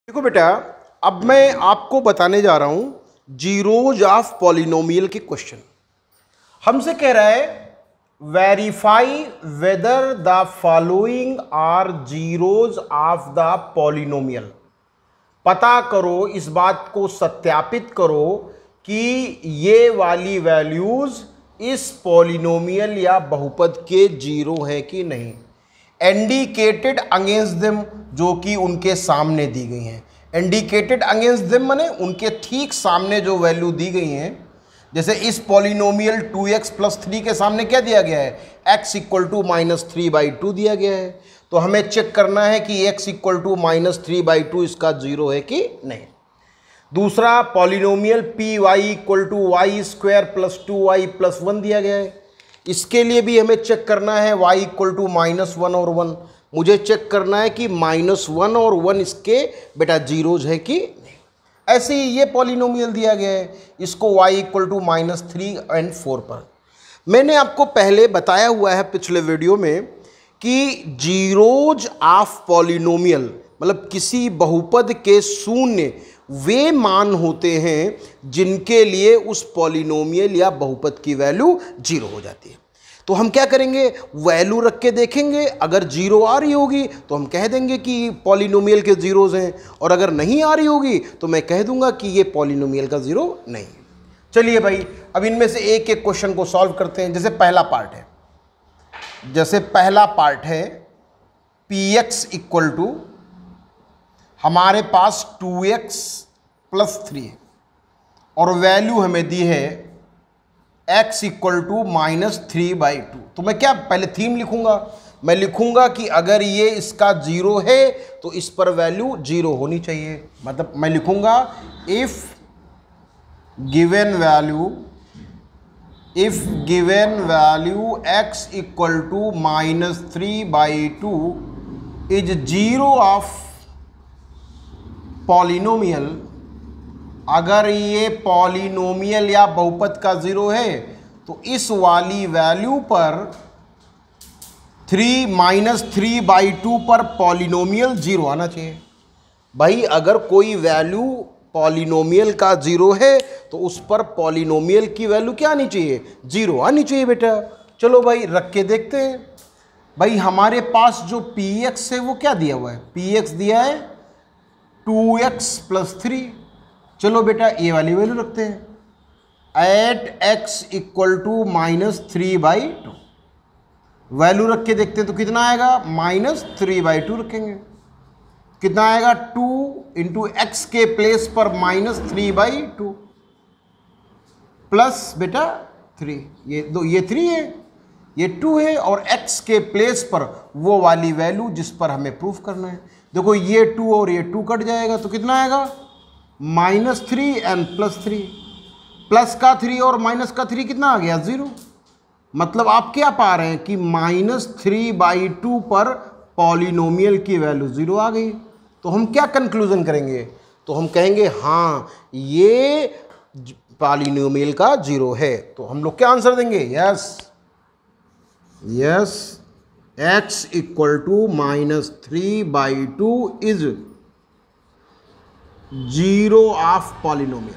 देखो बेटा, अब मैं आपको बताने जा रहा हूं जीरोज ऑफ पॉलिनोमियल के क्वेश्चन। हमसे कह रहा है verify whether the following are zeros of the polynomial. पता करो, इस बात को सत्यापित करो कि ये वाली वैल्यूज इस पॉलिनोमियल या बहुपद के जीरो हैं कि नहीं। इंडिकेटेड अगेंस्ट देम, जो कि उनके सामने दी गई हैं। इंडिकेटेड अगेंस्ट देम माने उनके ठीक सामने जो वैल्यू दी गई हैं। जैसे इस पॉलिनोमियल 2x + 3 के सामने क्या दिया गया है, x = -3/2 दिया गया है। तो हमें चेक करना है कि x = -3/2 इसका जीरो है कि नहीं। दूसरा पॉलिनोमियल py = y² + 2y + 1 दिया गया है। इसके लिए भी हमें चेक करना है y = -1 और 1। मुझे चेक करना है कि -1 और 1 इसके बेटा जीरोज है कि नहीं। ऐसे ही ये पॉलिनोमियल दिया गया है, इसको y = -3 और 4 पर। मैंने आपको पहले बताया हुआ है पिछले वीडियो में कि जीरोज ऑफ पॉलिनोमियल मतलब किसी बहुपद के शून्य वे मान होते हैं जिनके लिए उस पॉलिनोमियल या बहुपद की वैल्यू जीरो हो जाती है। तो हम क्या करेंगे, वैल्यू रख के देखेंगे। अगर जीरो आ रही होगी तो हम कह देंगे कि पॉलिनोमियल के जीरोज हैं, और अगर नहीं आ रही होगी तो मैं कह दूंगा कि ये पॉलिनोमियल का जीरो नहीं है। चलिए भाई, अब इनमें से एक एक क्वेश्चन को सॉल्व करते हैं। जैसे पहला पार्ट है px = हमारे पास 2x + 3 है और वैल्यू हमें दी है x = -3/2। तो मैं क्या पहले थीम लिखूंगा, मैं लिखूंगा कि अगर ये इसका जीरो है तो इस पर वैल्यू जीरो होनी चाहिए। मतलब मैं लिखूंगा if given value x = -3/2 is zero of polynomial. अगर ये पॉलिनोमियल या बहुपद का जीरो है तो इस वाली वैल्यू पर -3/2 पर पॉलिनोमियल जीरो आना चाहिए। भाई अगर कोई वैल्यू पॉलिनोमियल का जीरो है तो उस पर पॉलिनोमियल की वैल्यू क्या आनी चाहिए, जीरो आनी चाहिए बेटा। चलो भाई रख के देखते हैं। भाई हमारे पास जो px है वो क्या दिया हुआ है, px दिया है 2x + 3। चलो बेटा ये वाली वैल्यू रखते हैं एट x = -3/2। वैल्यू रख के देखते हैं तो कितना आएगा, -3/2 रखेंगे। कितना आएगा, 2 × x के प्लेस पर -3/2 प्लस बेटा 3। ये 3 है, ये 2 है, और x के प्लेस पर वो वाली वैल्यू जिस पर हमें प्रूफ करना है। देखो ये 2 और ये 2 कट जाएगा तो कितना आएगा, -3 और +3। प्लस का 3 और माइनस का 3 कितना आ गया, 0। मतलब आप क्या पा रहे हैं कि -3/2 पर पॉलिनोमियल की वैल्यू 0 आ गई। तो हम क्या कंक्लूजन करेंगे, तो हम कहेंगे हाँ ये पॉलिनोमियल का 0 है। तो हम लोग क्या आंसर देंगे, yes x = -3/2 is zero of polynomial.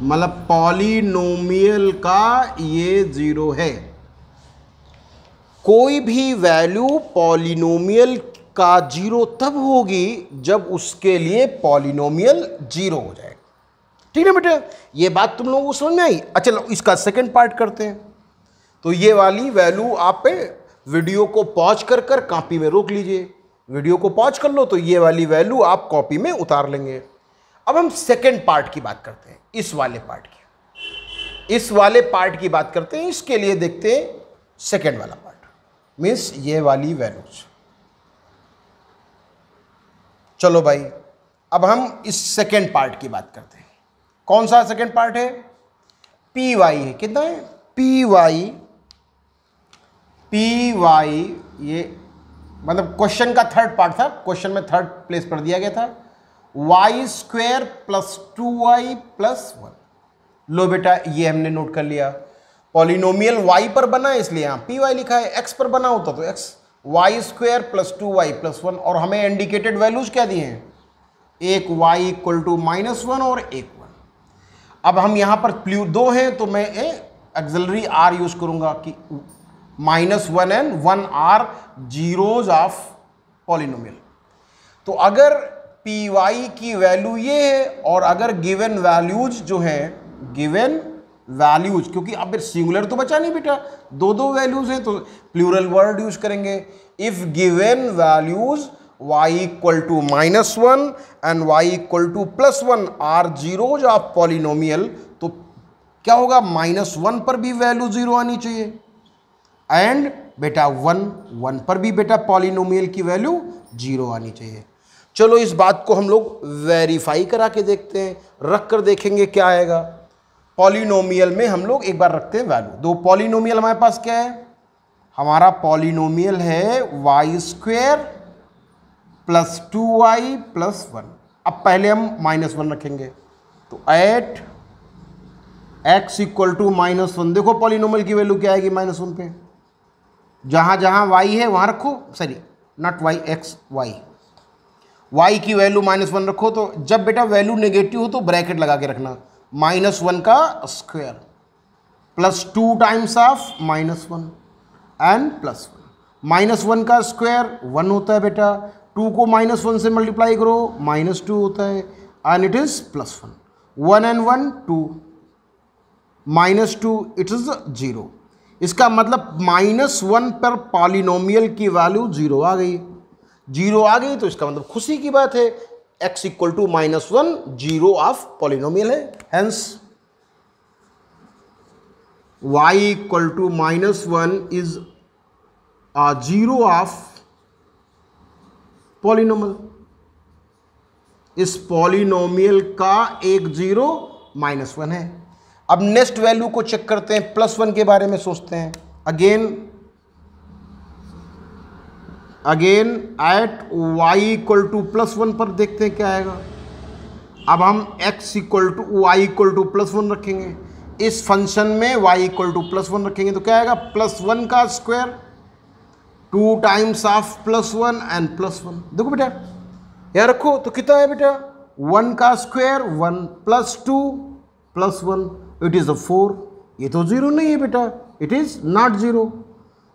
मतलब पॉलिनोमियल का ये 0 है। कोई भी वैल्यू पॉलिनोमियल का 0 तब होगी जब उसके लिए पॉलिनोमियल 0 हो जाएगा। ठीक है बेटा, ये बात तुम लोगों को समझ में आई। अच्छा चलो इसका सेकंड पार्ट करते हैं। तो ये वाली वैल्यू आप वीडियो को पॉज कर कॉपी में रोक लीजिए। वीडियो को पॉज कर लो तो ये वाली वैल्यू आप कॉपी में उतार लेंगे। अब हम सेकंड पार्ट की बात करते हैं, इस वाले पार्ट की बात करते हैं। इसके लिए देखते हैं सेकंड वाला पार्ट, मीन्स ये वाली वैल्यूज। चलो भाई अब हम इस सेकंड पार्ट की बात करते हैं। कौन सा सेकंड पार्ट है, py है। कितना है, py ये मतलब क्वेश्चन का थर्ड पार्ट था, क्वेश्चन में थर्ड प्लेस पर दिया गया था y² + 2y + 1। लो बेटा ये हमने नोट कर लिया। पॉलिनोमियल y पर बना है इसलिए यहाँ py लिखा है, x पर बना होता तो x y² + 2y + 1। और हमें इंडिकेटेड वैल्यूज क्या दिए हैं, एक y इक्वल टू -1 और एक 1। अब हम यहाँ पर दो हैं तो मैं एक्सिलरी r यूज करूँगा कि -1 and 1 are zeros of polynomial. तो अगर पी वाई की वैल्यू ये है और अगर गिवन वैल्यूज जो है, गिवन वैल्यूज, क्योंकि अब सिंगुलर तो बचा नहीं बेटा, दो दो वैल्यूज हैं तो प्लूरल वर्ड यूज करेंगे। If given values y equal to -1 and y equal to +1 are zeros of polynomial, तो क्या होगा, -1 पर भी वैल्यू 0 आनी चाहिए एंड बेटा 1 पर भी बेटा पॉलिनोमियल की वैल्यू 0 आनी चाहिए। चलो इस बात को हम लोग वेरीफाई करा के देखते हैं, रख कर देखेंगे क्या आएगा। पॉलिनोमियल में हम लोग एक बार रखते हैं वैल्यू। दो पॉलिनोमियल हमारे पास क्या है, हमारा पॉलिनोमियल है y² + 2y + 1। अब पहले हम -1 रखेंगे, तो एट x इक्वल टू -1, देखो पॉलिनोमियल की वैल्यू क्या आएगी -1 पे, जहां जहां y है वहां रखो, sorry not y, x, y की वैल्यू -1 रखो। तो जब बेटा वैल्यू नेगेटिव हो तो ब्रैकेट लगा के रखना, -1 का स्क्वायर +2 टाइम्स ऑफ -1 एंड +1। -1 का स्क्वायर 1 होता है बेटा, 2 को -1 से मल्टीप्लाई करो -2 होता है and it is +1। 1 and 1 2, -2 it is 0। इसका मतलब -1 पर पॉलिनोमियल की वैल्यू 0 आ गई, 0 आ गई तो इसका मतलब खुशी की बात है, x equal to -1 zero of polynomial है, hence y equal to -1 is a zero of polynomial. इस पॉलिनोमियल का एक जीरो -1 है। अब नेक्स्ट वैल्यू को चेक करते हैं, +1 के बारे में सोचते हैं। Again at y equal to +1 पर देखते हैं क्या आएगा। अब हम x equal to y equal to +1 रखेंगे, इस फंक्शन में y इक्वल टू +1 रखेंगे तो क्या आएगा, +1 का स्क्वायर 2 टाइम्स ऑफ +1 एंड +1। देखो बेटा यहाँ रखो तो कितना है बेटा, 1 का स्क्वायर 1 +2 +1 इट इज़ 4। ये तो 0 नहीं है बेटा, इट इज़ नॉट 0।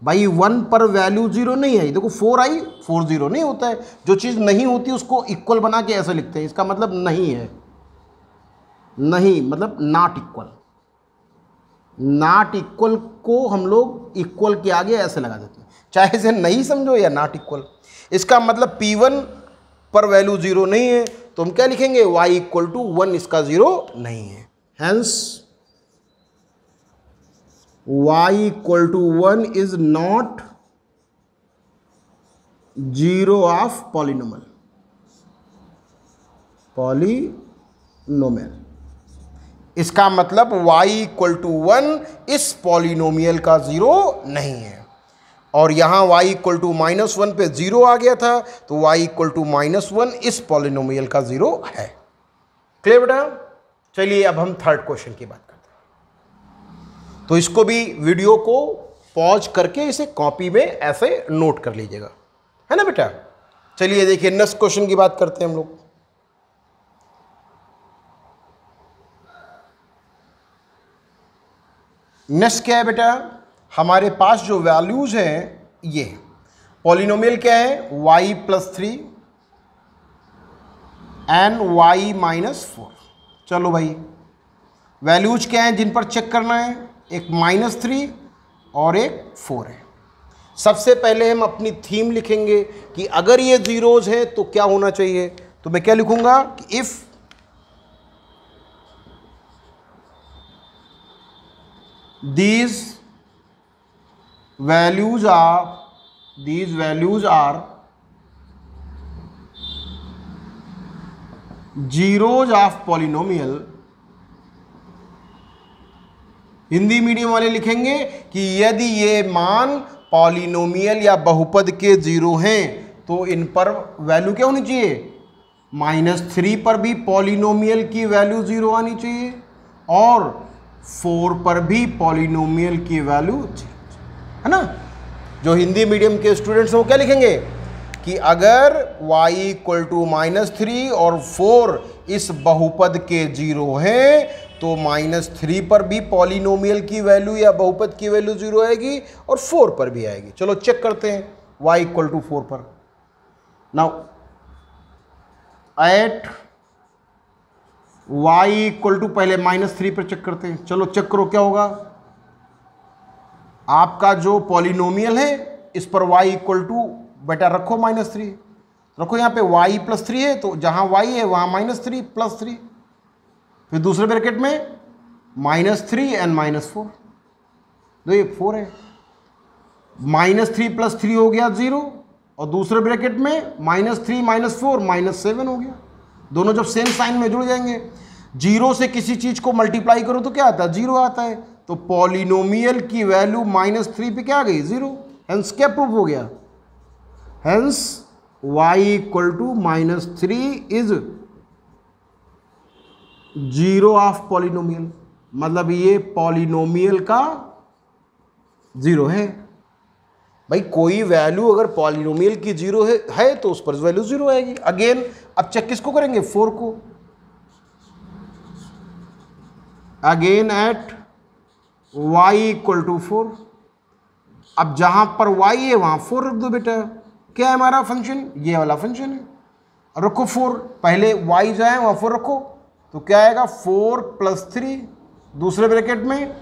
भाई 1 पर वैल्यू 0 नहीं है, देखो 4 आई 4 0 नहीं होता है। जो चीज़ नहीं होती उसको इक्वल बना के ऐसे लिखते हैं, इसका मतलब नहीं है, नहीं मतलब नॉट इक्वल। नॉट इक्वल को हम लोग इक्वल के आगे ऐसे लगा देते हैं, चाहे इसे नहीं समझो या नॉट इक्वल। इसका मतलब P1 पर वैल्यू 0 नहीं है तो हम क्या लिखेंगे, y इक्वल टू 1 इसका 0 नहीं है, hence y equal to 1 is not zero of polynomial. इसका मतलब y इक्वल टू 1 इस पॉलिनोमियल का 0 नहीं है। और यहाँ y इक्वल टू -1 पे 0 आ गया था तो y इक्वल टू -1 इस पॉलिनोमियल का 0 है। क्लियर बेटा? चलिए अब हम थर्ड क्वेश्चन की बात करते हैं। तो इसको भी वीडियो को पॉज करके इसे कॉपी में ऐसे नोट कर लीजिएगा, है ना बेटा। चलिए देखिए नेक्स्ट क्वेश्चन की बात करते हैं हम लोग। नेक्स्ट क्या है बेटा, हमारे पास जो वैल्यूज हैं ये पॉलिनोमियल क्या है, y + 3 एंड y -4। चलो भाई वैल्यूज क्या हैं जिन पर चेक करना है, एक -3 और एक 4 है। सबसे पहले हम अपनी थीम लिखेंगे कि अगर ये जीरोज हैं तो क्या होना चाहिए। तो मैं क्या लिखूंगा कि if these values are zeros of polynomial, Hindi medium वाले लिखेंगे कि यदि ये मान पॉलिनोमियल या बहुपद के जीरो हैं तो इन पर वैल्यू क्या होनी चाहिए, -3 पर भी पॉलिनोमियल की वैल्यू 0 आनी चाहिए और 4 पर भी पॉलिनोमियल की वैल्यू 0, है ना। जो हिंदी मीडियम के स्टूडेंट्स हैं वो क्या लिखेंगे कि अगर y इक्वल टू -3 और 4 इस बहुपद के 0 हैं तो -3 पर भी पॉलिनोमियल की वैल्यू या बहुपद की वैल्यू 0 आएगी और 4 पर भी आएगी। चलो चेक करते हैं y इक्वल टू 4 पर। Now at y equal to पहले -3 पर चेक करते हैं। चलो चेक करो क्या होगा। आपका जो पॉलिनोमियल है इस पर y इक्वल टू बेटा रखो -3 रखो, यहाँ पे y +3 है तो जहाँ y है वहाँ -3 +3, फिर दूसरे ब्रैकेट में -3 एंड -4, तो ये 4 है। -3 + 3 हो गया 0 और दूसरे ब्रैकेट में -3 -4 -7 हो गया। दोनों जब सेम साइन में जुड़ जाएंगे, 0 से किसी चीज को मल्टीप्लाई करो तो क्या आता है 0 आता है। तो पॉलिनोमियल की वैल्यू -3 पे क्या आ गई 0। हेंस क्या प्रूफ हो गया, hence y equal to -3 is 0 of polynomial, मतलब ये पॉलिनोमियल का 0 है। भाई कोई वैल्यू अगर पॉलिनोमियल की 0 है तो उस पर वैल्यू 0 आएगी। अगेन अब चेक किसको करेंगे 4 को। Again at y equal to 4, अब जहां पर y है वहां 4 रख दो बेटा। क्या है हमारा फंक्शन, ये वाला फंक्शन है, रखो 4, पहले y जाए वहां 4 रखो तो क्या आएगा 4 + 3, दूसरे ब्रैकेट में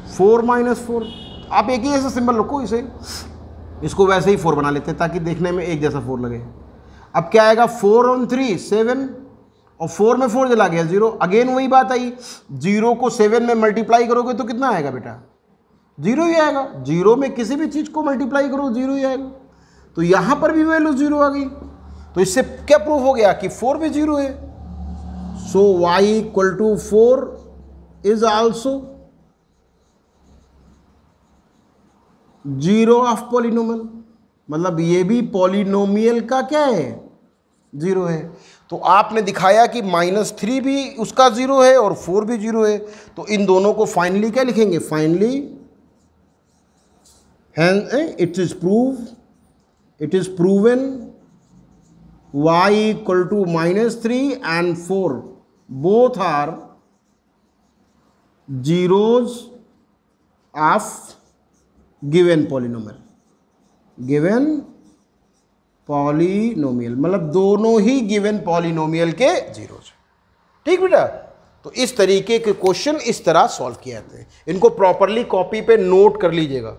4 -4। आप एक ही ऐसा सिंबल रखो, इसे इसको वैसे ही 4 बना लेते हैं ताकि देखने में एक जैसा 4 लगे। अब क्या आएगा 4 और 3 7 और 4 में 4 चला गया 0। अगेन वही बात आई, 0 को 7 में मल्टीप्लाई करोगे तो कितना आएगा बेटा 0 ही आएगा। 0 में किसी भी चीज को मल्टीप्लाई करो 0 ही आएगा। तो यहां पर भी वैल्यू 0 आ गई। तो इससे क्या प्रूफ हो गया कि 4 भी 0 है। So y equal to 4 is also 0 of polynomial, मतलब ये भी पॉलिनोमियल का क्या है 0 है। तो आपने दिखाया कि -3 भी उसका 0 है और 4 भी 0 है। तो इन दोनों को फाइनली क्या लिखेंगे, finally it is proven y equal to -3 and 4 both are zeros of given polynomial, given polynomial, मतलब दोनों ही गिवन पॉलिनोमियल के जीरोज। ठीक बेटा, तो इस तरीके के क्वेश्चन इस तरह सॉल्व किए जाते हैं। इनको प्रॉपरली कॉपी पे नोट कर लीजिएगा।